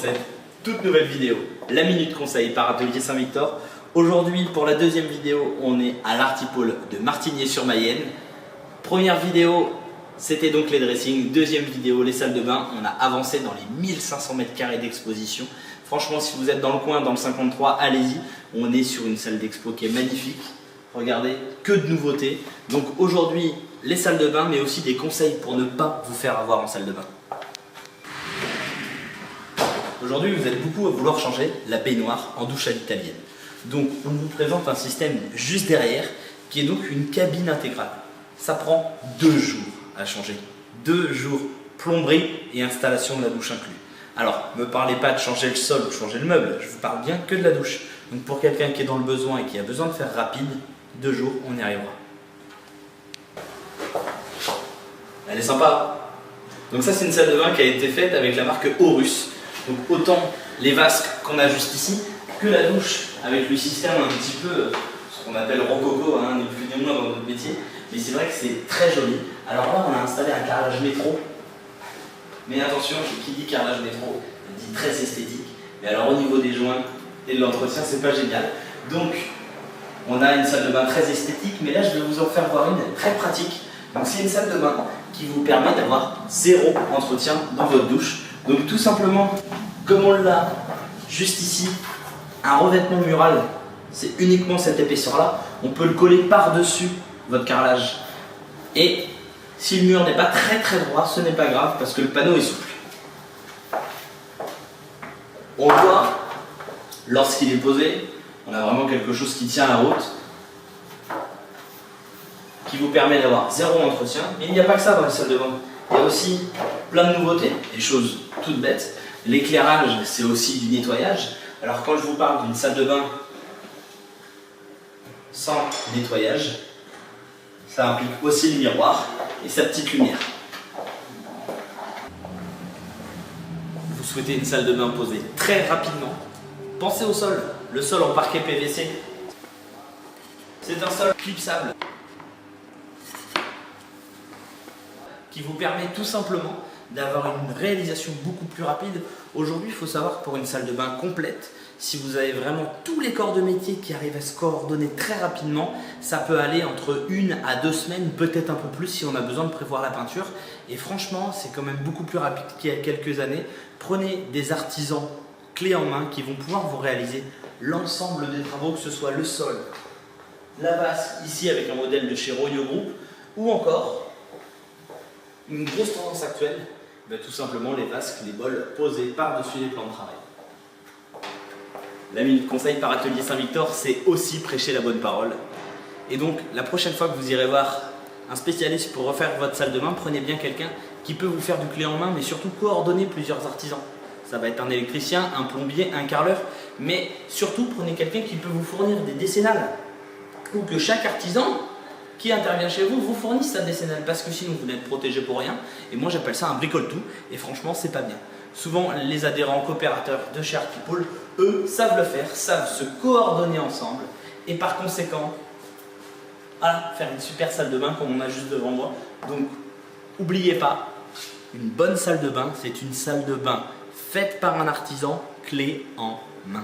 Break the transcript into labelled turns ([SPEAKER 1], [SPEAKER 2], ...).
[SPEAKER 1] cette toute nouvelle vidéo, la Minute Conseil par Atelier Saint-Victor. Aujourd'hui, pour la deuxième vidéo, on est à l'Artipôle de Martigny-sur-Mayenne. Première vidéo, c'était donc les dressings. Deuxième vidéo, les salles de bain. On a avancé dans les 1500 mètres carrés d'exposition. Franchement, si vous êtes dans le coin, dans le 53, allez-y. On est sur une salle d'expo qui est magnifique. Regardez, que de nouveautés. Donc aujourd'hui, les salles de bain, mais aussi des conseils pour ne pas vous faire avoir en salle de bain. Aujourd'hui, vous êtes beaucoup à vouloir changer la baignoire en douche à l'italienne. Donc, on vous présente un système juste derrière, qui est donc une cabine intégrale. Ça prend 2 jours à changer. 2 jours, plomberie et installation de la douche inclus. Alors, ne me parlez pas de changer le sol ou changer le meuble, je vous parle bien que de la douche. Donc pour quelqu'un qui est dans le besoin et qui a besoin de faire rapide, 2 jours, on y arrivera. Elle est sympa. Donc ça, c'est une salle de bain qui a été faite avec la marque Horus. Donc autant les vasques qu'on a juste ici, que la douche avec le système un petit peu, ce qu'on appelle rococo, hein, ni plus ni moins dans notre métier. Mais c'est vrai que c'est très joli. Alors là, on a installé un carrelage métro. Mais attention, qui dit carrelage métro, dit très esthétique. Mais alors au niveau des joints et de l'entretien, c'est pas génial. Donc on a une salle de bain très esthétique, mais là je vais vous en faire voir une très pratique. Donc c'est une salle de bain qui vous permet d'avoir 0 entretien dans votre douche. Donc tout simplement, comme on l'a juste ici, un revêtement mural, c'est uniquement cette épaisseur-là. On peut le coller par-dessus votre carrelage. Et si le mur n'est pas très droit, ce n'est pas grave parce que le panneau est souple. On voit, lorsqu'il est posé, on a vraiment quelque chose qui tient la route, qui vous permet d'avoir 0 entretien. Mais il n'y a pas que ça dans les salles de bain. Il y a aussi plein de nouveautés, des choses toutes bêtes. L'éclairage, c'est aussi du nettoyage. Alors quand je vous parle d'une salle de bain sans nettoyage, ça implique aussi le miroir et sa petite lumière. Vous souhaitez une salle de bain posée très rapidement, pensez au sol. Le sol en parquet PVC, c'est un sol clipsable qui vous permet tout simplement d'avoir une réalisation beaucoup plus rapide. Aujourd'hui, il faut savoir que pour une salle de bain complète, si vous avez vraiment tous les corps de métier qui arrivent à se coordonner très rapidement, ça peut aller entre 1 à 2 semaines, peut-être un peu plus si on a besoin de prévoir la peinture. Et franchement, c'est quand même beaucoup plus rapide qu'il y a quelques années. Prenez des artisans clés en main qui vont pouvoir vous réaliser l'ensemble des travaux, que ce soit le sol, la vasque, ici avec un modèle de chez Royo Group, ou encore une grosse tendance actuelle, tout simplement les vasques, les bols posés par-dessus les plans de travail. La Minute Conseil par Atelier Saint-Victor, c'est aussi prêcher la bonne parole. Et donc, la prochaine fois que vous irez voir un spécialiste pour refaire votre salle de bain, prenez bien quelqu'un qui peut vous faire du clé en main, mais surtout coordonner plusieurs artisans. Ça va être un électricien, un plombier, un carreleur, mais surtout prenez quelqu'un qui peut vous fournir des décennales. Ou que chaque artisan qui intervient chez vous vous fournisse sa décennale, parce que sinon vous n'êtes protégé pour rien. Et moi j'appelle ça un bricole-tout, et franchement c'est pas bien. Souvent les adhérents coopérateurs de chez Artipôle, eux, savent le faire, savent se coordonner ensemble, et par conséquent, voilà, faire une super salle de bain comme on a juste devant moi. Donc, n'oubliez pas, une bonne salle de bain, c'est une salle de bain faite par un artisan clé en main.